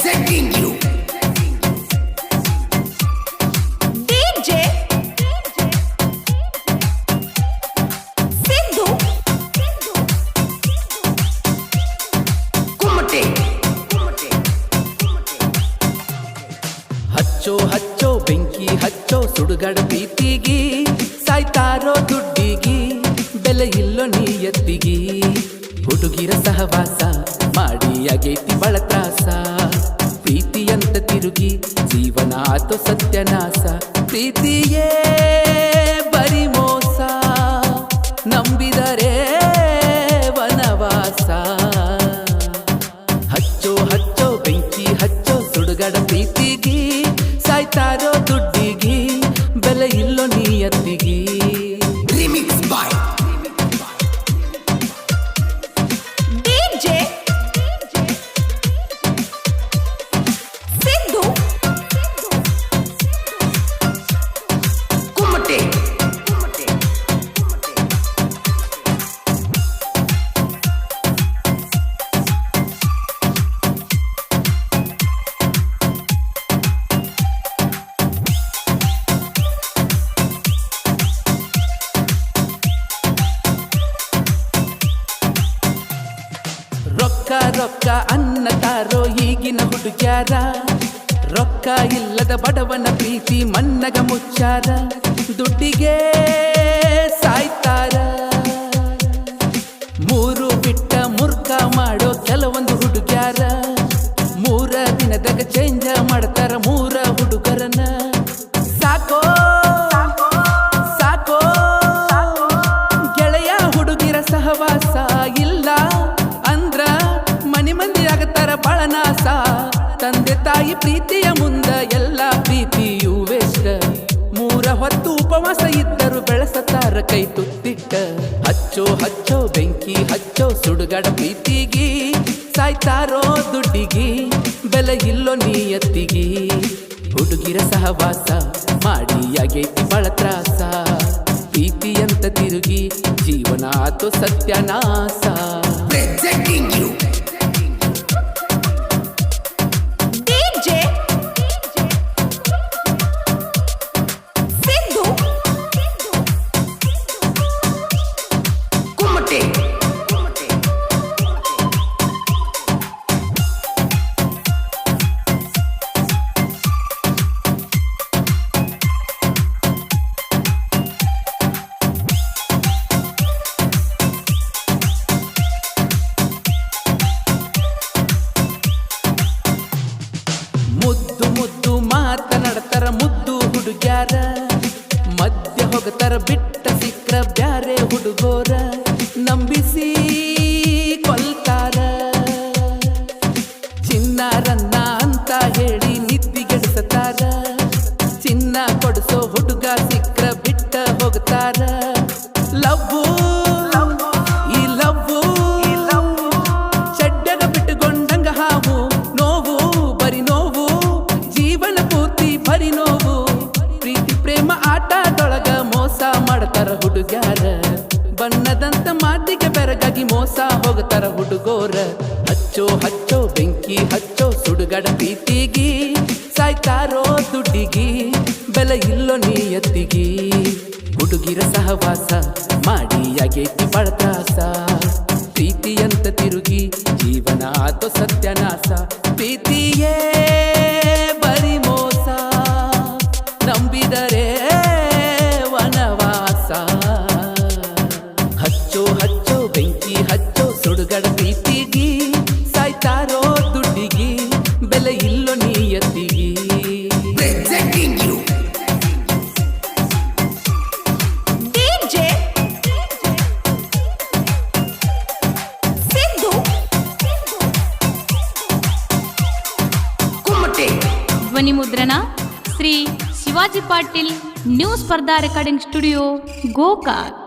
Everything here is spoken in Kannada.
Presenting you DJ Sidhu Kumate ಹಚ್ಚೋ ಹಚ್ಚೋ ಬೆಂಕಿ ಹಚ್ಚೋ ಸುಡುಗಾಡ ಪ್ರೀತಿಗಿ ಸಾಯ್ತಾರೋ ದುಡ್ಡಿಗಿ ಬೆಲೆ ಇಲ್ಲೋ ನಿಯತ್ತಿಗಿ ಹುಡುಗಿರ ಸಹವಾಸ ಮಾಡಿ ಆಗೈತಿ ಬಳ ತ್ರಾಸ ಪ್ರೀತಿಯಂತ ತಿರುಗಿ ಜೀವನ ಆತೋ ಸತ್ಯನಾಶ ಪ್ರೀತಿಯೇ ಬರಿ ಮೋಸ ನಂಬಿದರೆ ವನವಾಸ ಹಚ್ಚೋ ಹಚ್ಚೋ ಬೆಂಕಿ ಹಚ್ಚೋ ಸುಡುಗಾಡ ಪ್ರೀತಿಗಿ ಸಾಯ್ತಾರೋ ದುಡ್ಡಿಗಿ ಬೆಲೆ ಇಲ್ಲೋ ನಿಯತ್ತಿಗಿ Remix by DJ Sidhu Kumate ರೊಕ್ಕ ರೊಕ್ಕ ಅನ್ನತಾರೋ ಈಗಿನ ಹುಡುಗ್ಯಾರ ರೊಕ್ಕ ಇಲ್ಲದ ಬಡವನ ಪ್ರೀತಿ ಮನ್ನಗ ಮುಚ್ಚಾರ ದುಡ್ಡಿಗೆ ಸಾಯ್ತಾರ ಮೂರು ಬಿಟ್ಟ ಮುರ್ಕ ಮಾಡೋ ಕೆಲವೊಂದು ಹುಡುಗ್ಯಾರ ಮೂರ ದಿನದಾಗ ಚೇಂಜ್ ಮಾಡ್ತಾರ ಮೂರ ಹುಡುಗರನ್ನ ಸಾಕೋ ಸಾಕೋ ಗೆಳೆಯ ಹುಡುಗಿರ ಸಹವಾಸ ಇಲ್ಲ ಅಂದ್ರ ಮನಿ ಮಂದಿ ಆಗತ್ತಾರ ಬಳನಾಸ ತಂದೆ ತಾಯಿ ಪ್ರೀತಿಯ ಮುಂದ ಎಲ್ಲ ಪ್ರೀತಿಯೂ ವೇಷ್ಟ ಮೂರ ಹೊತ್ತು ಉಪವಾಸ ಇದ್ದರು ಬೆಳೆಸತಾರ ಕೈ ತುತ್ತಿಟ್ಟ ಹಚ್ಚೋ ಹಚ್ಚೋ ಬೆಂಕಿ ಹಚ್ಚೋ ಸುಡುಗಾಡ ಪ್ರೀತಿಗಿ ಸಾಯ್ತಾರೋ ದುಡ್ಡಿಗಿ ಬೆಲೆ ಇಲ್ಲೋ ನಿಯತ್ತಿಗಿ ಹುಡುಗಿರ ಸಹವಾಸ ಮಾಡಿ ಆಗೈತಿ ಬಳ ತ್ರಾಸ ಪ್ರೀತಿಯಂತ ತಿರುಗಿ ಜೀವನ ಆತೋ ಸತ್ಯನಾಶ Presenting you DJ Sidhu Kumate ಮುದ್ದು ಮುದ್ದು ಮಾತನಾಡ್ತಾರ ಮುದ್ದು ಹುಡುಗ್ಯಾರ ಮಧ್ಯ ಹೋಗತಾರ ಬಿಟ್ಟ ಸಿಕ್ರ ಬ್ಯಾರೆ ಹುಡುಗೋರ ನಂಬಿಸಿ ಕೊಲ್ತಾರ ಚಿನ್ನಾರನ್ನ ಅಂತ ಹೇಳಿ ನಿದ್ದಿಗೆಡಿಸತಾರ ಚಿನ್ನ ಕೊಡಿಸೋ ಹುಡುಗ ಸಿಕ್ರ ಬಿಟ್ಟ ಹೋಗ್ತಾರ ಲವ್ವು ಈ ಲವ್ವು ಚಡ್ಡಗ ಬಿಟ್ಟುಕೊಂಡಂಗ ಹಾವು ನೋವು ಬರಿ ನೋವು ಜೀವನ ಪೂರ್ತಿ ಬರಿ ನೋವು ಪ್ರೀತಿ ಪ್ರೇಮ ಆಟದೊಳಗ ಮೋಸ ಮಾಡ್ತಾರ ಹುಡುಗ್ಯಾರ ಬಣ್ಣದಂತ ಮಾತಿಗೆ ಬೆರಗಾಗಿ ಮೋಸ ಹೋಗ್ತಾರ ಹುಡುಗೋರ ಹಚ್ಚೋ ಹಚ್ಚೋ ಬೆಂಕಿ ಹಚ್ಚೋ ಸುಡುಗಾಡ ಪ್ರೀತಿಗಿ ಸಾಯ್ತಾರೋ ದುಡ್ಡಿಗಿ ಬೆಲೆ ಇಲ್ಲೋ ನಿಯತ್ತಿಗಿ ಹುಡುಗಿರ ಸಹವಾಸ ಮಾಡಿ ಆಗೈತಿ ಬಳ ತ್ರಾಸ ಪ್ರೀತಿಯಂತ ತಿರುಗಿ ಜೀವನ ಆತೋ ಸತ್ಯನಾಶ ಪ್ರೀತಿಯೇ ಬರಿ ಮೋಸ ನಂಬಿದರೆ ವನವಾಸ ಹಚ್ಚೋ ಹಚ್ಚೋ ಬೆಂಕಿ ಹಚ್ಚೋ ಸುಡುಗಾಡ ಪ್ರೀತಿಗಿ ಸಾಯ್ತಾರೋ ದುಡ್ಡಿಗಿ ಬೆಲೆ ಇಲ್ಲೋ ನಿಯತ್ತಿಗಿ Presenting you DJ Sidhu Kumate ಧ್ವನಿ ಮುದ್ರಣ ಶ್ರೀ ಶಿವಾಜಿ ಪಾಟೀಲ್ ನ್ಯೂ ಸ್ಪರ್ಧಾ ರೆಕಾರ್ಡಿಂಗ್ ಸ್ಟುಡಿಯೋ ಗೋಕಾಕ್.